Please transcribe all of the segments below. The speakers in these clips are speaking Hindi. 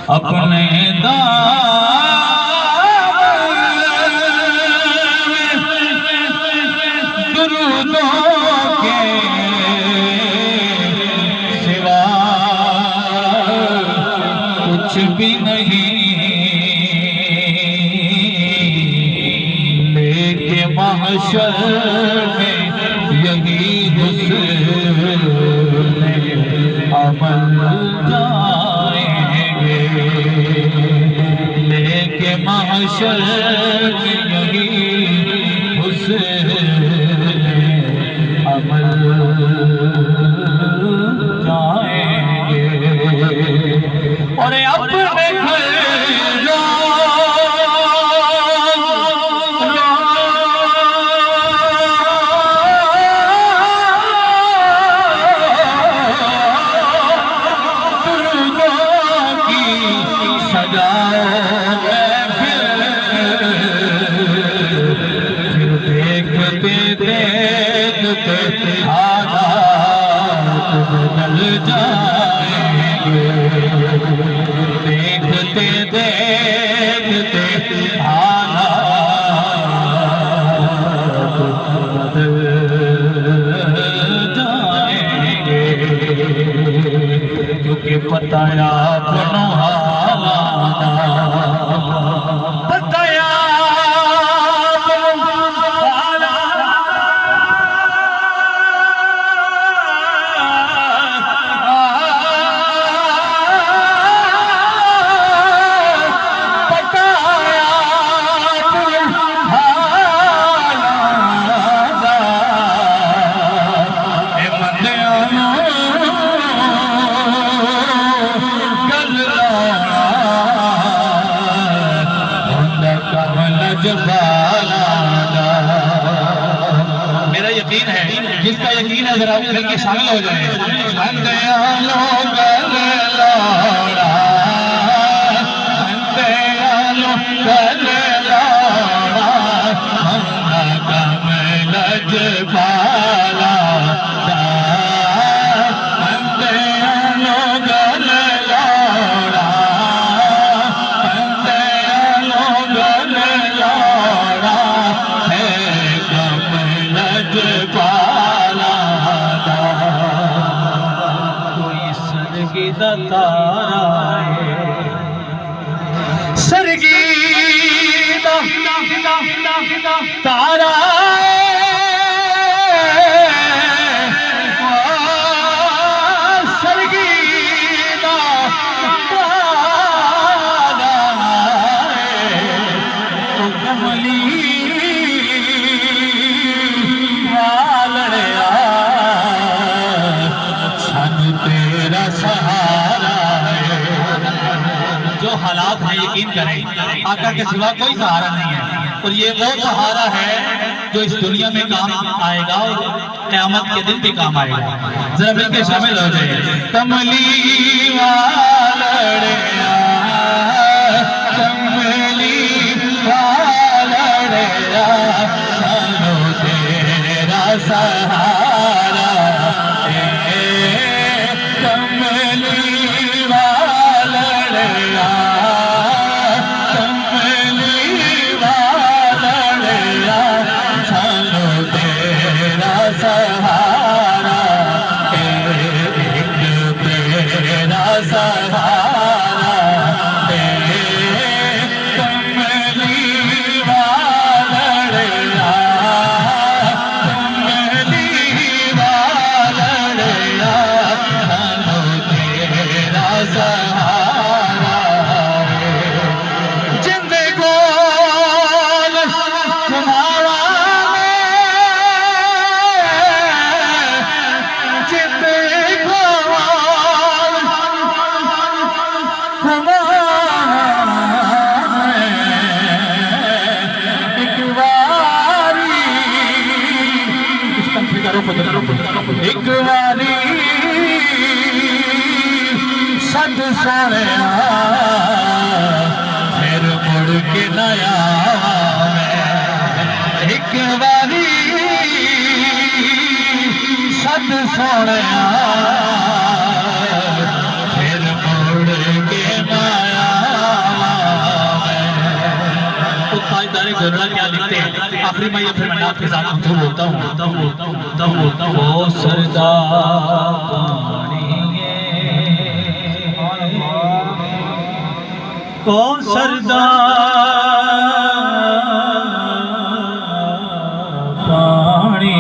अपने दुरूदों के सिवा कुछ भी नहीं, लेके महशर में यही हुस्न अमल जाएंगे, लेके महशर में यही हुस्न अमल जाएंगे। और अपने घर बदल जाएंगे, देखते देखते हालात बदल जाएंगे, क्योंकि बताया अपनों हालात बताया मेरा यकीन है, जिसका यकीन है जरा मिल के शामिल हो जाए। सरगीदा तारा सरगीदा तारा कमली वालड़िया सन तेरा सहारा। जो हालात है यकीन करें आका के सिवा कोई सहारा नहीं है, और ये वो सहारा है जो इस दुनिया में काम आएगा और क़यामत के दिन भी काम आएगा। जरा मिलकर शामिल हो जाइए। कमली वालड़िया कमली वालड़िया सानो तेरा सहारा, एक बारी सद सोने फिर मुड़ के नया, एक बारी सद सोने फिर मुड़ के नया। मौलाना क्या लिखते हैं आखिरी में ये फिर मैं आपके साथ कुछ बोलता हूँ वो सरदार को सरदार पानी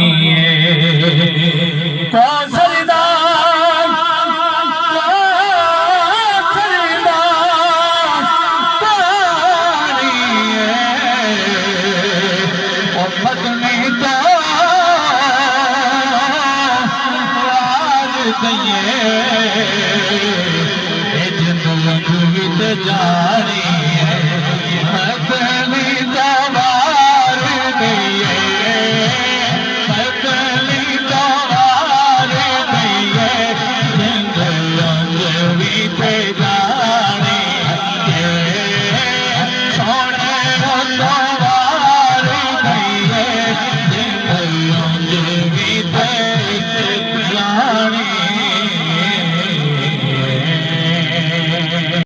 को सरदार पानी और पत्नी तो यार दइए जिंदगी जा